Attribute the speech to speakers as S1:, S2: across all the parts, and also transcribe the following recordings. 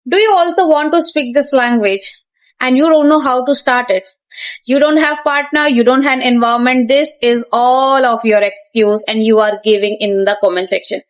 S1: Do you also want to speak this language and you don't know how to start it? You don't have partner, you don't have environment. This is all of your excuse and you are giving in the comment section.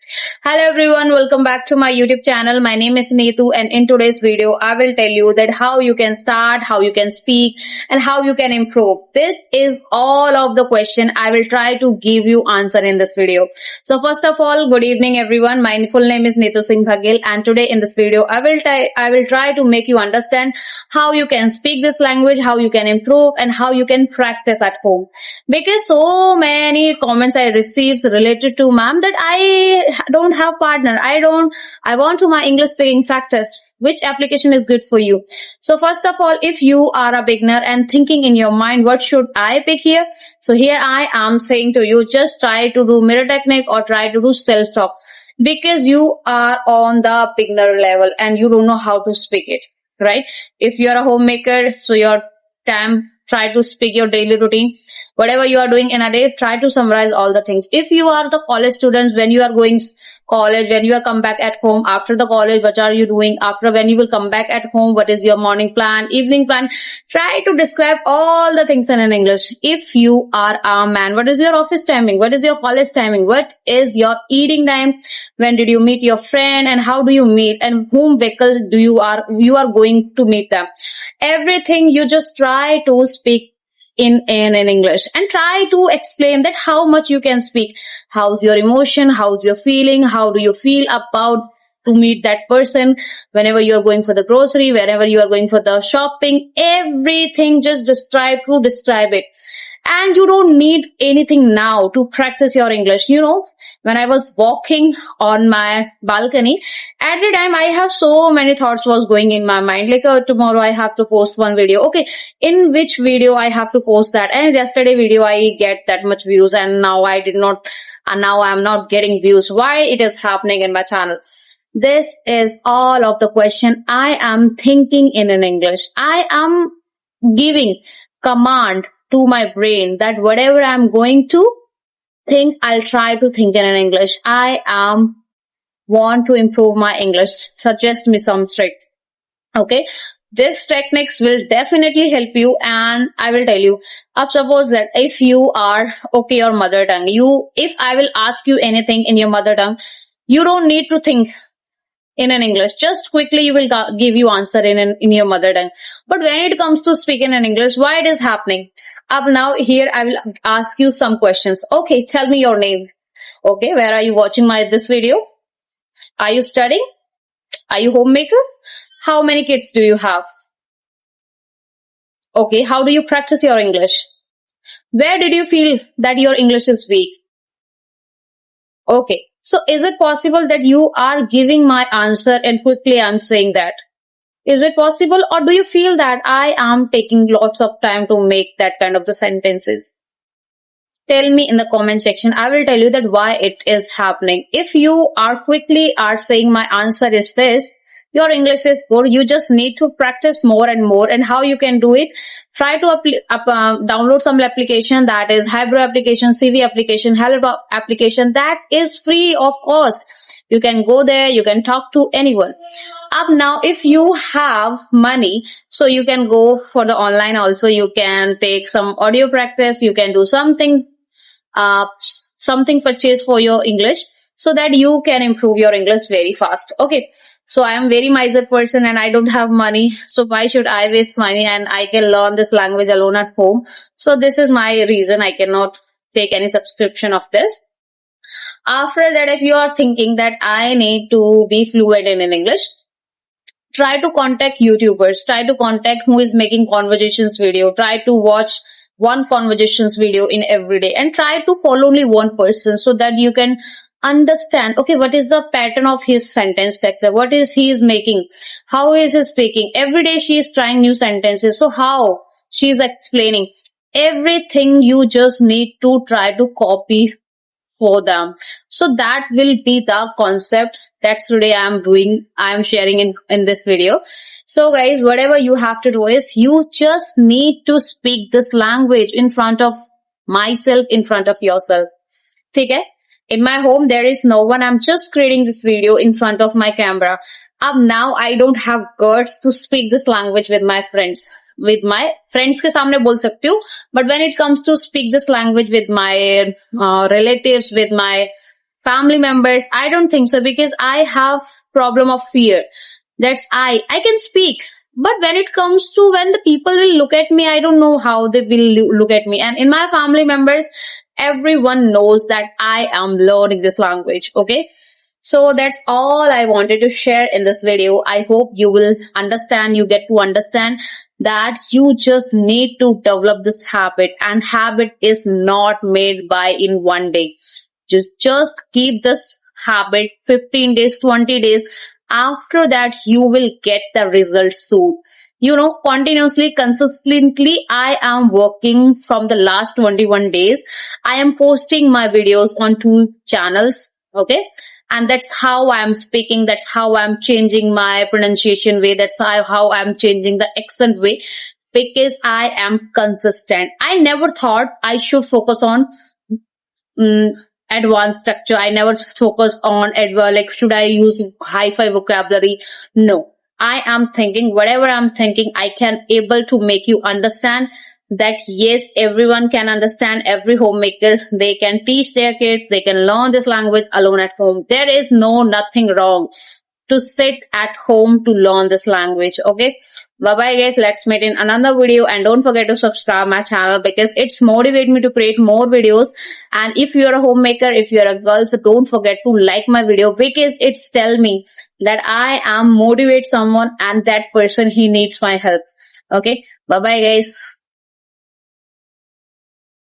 S1: Hello everyone, welcome back to my YouTube channel. My name is Neetu and in today's video, I will tell you that how you can start, how you can speak and how you can improve. This is all of the question I will try to give you answer in this video. So first of all, good evening everyone. My full name is Neetu Singh Bhagil and today in this video, I will try to make you understand how you can speak this language, how you can improve and how you can practice at home. Because so many comments I received related to ma'am that I don't have partner. I want to my English speaking practice. Which application is good for you? So first of all, if you are a beginner and thinking in your mind, what should I pick here? So here I am saying to you, just try to do mirror technique or try to do self-talk because you are on the beginner level and you don't know how to speak it, right? If you are a homemaker, so your time, try to speak your daily routine. Whatever you are doing in a day, try to summarize all the things. If you are the college students, when you are going college, when you are come back at home after the college, what are you doing? After when you will come back at home, what is your morning plan, evening plan? Try to describe all the things in English. If you are a man, what is your office timing? What is your college timing? What is your eating time? When did you meet your friend and how do you meet and whom vehicle you are going to meet them? Everything you just try to speak in English and try to explain that how much you can speak. How's your emotion? How's your feeling? How do you feel about to meet that person? Whenever you are going for the grocery, whenever you are going for the shopping, everything just describe it. And you don't need anything now to practice your English. You know, when I was walking on my balcony, at the time I have so many thoughts was going in my mind. Like tomorrow I have to post one video. Okay, in which video I have to post that? And yesterday video I get that much views and now I did not, and now I am not getting views. Why it is happening in my channel? This is all of the question I am thinking in an English. I am giving command to my brain that whatever I'm going to think, I'll try to think in an English. I want to improve my English. Suggest me some trick. Okay. This techniques will definitely help you and I will tell you. Up suppose that if you are okay your mother tongue, if I will ask you anything in your mother tongue, you don't need to think in an English. Just quickly you will give you answer in your mother tongue. But when it comes to speaking in English, why it is happening? Up now here I will ask you some questions. Okay, tell me your name. Okay, where are you watching this video? Are you studying? Are you homemaker? How many kids do you have? Okay, how do you practice your English? Where did you feel that your English is weak? Okay, so is it possible that you are giving my answer and quickly I'm saying that? Is it possible or do you feel that I am taking lots of time to make that kind of the sentences? Tell me in the comment section. I will tell you that why it is happening. If you are quickly saying my answer is this, your English is good. You just need to practice more and more. And how you can do it? Try to download some application that is Hybro application, CV application, Hello application that is free of cost. You can go there. You can talk to anyone. Up now, if you have money, so you can go for the online also. You can take some audio practice. You can do something purchase for your English so that you can improve your English very fast. Okay. So I am very miser person and I don't have money. So why should I waste money and I can learn this language alone at home? So this is my reason I cannot take any subscription of this. After that, if you are thinking that I need to be fluent in English, try to contact YouTubers, try to contact who is making conversations video, try to watch one conversations video in every day and try to follow only one person so that you can understand, okay, what is the pattern of his sentence structure, what is he is making, how is he speaking. Every day she is trying new sentences, so how she is explaining everything. You just need to try to copy for them. So that will be the concept that today I am sharing in this video. So guys, whatever you have to do is you just need to speak this language in front of myself, in front of yourself. Okay? In my home, there is no one. I'm just creating this video in front of my camera. now I don't have guts to speak this language with my friends. With my friends के सामने बोल सकती हूँ, but when it comes to speak this language with my relatives, with my family members, I don't think so, because I have problem of fear. That's I can speak, but when it comes to when the people will look at me, I don't know how they will look at me. And in my family members, everyone knows that I am learning this language. Okay. So that's all I wanted to share in this video. I hope you will understand, you get to understand that you just need to develop this habit, and habit is not made by in one day. Just keep this habit 15 days, 20 days. After that, you will get the results soon. Continuously, consistently, I am working from the last 21 days. I am posting my videos on 2 channels. Okay. And that's how I'm speaking. That's how I'm changing my pronunciation way. That's how I'm changing the accent way, because I am consistent. I never thought I should focus on mm, advanced structure. I never focus on like should I use hi-fi vocabulary? No. I am thinking whatever I'm thinking, I can able to make you understand that yes, everyone can understand. Every homemaker, they can teach their kids, they can learn this language alone at home. There is nothing wrong to sit at home to learn this language. Okay. Bye bye guys. Let's meet in another video, and don't forget to subscribe my channel, because it's motivate me to create more videos. And if you're a homemaker, if you're a girl, so don't forget to like my video, because it's tell me that I am motivate someone, and that person, he needs my help. Okay. Bye bye guys.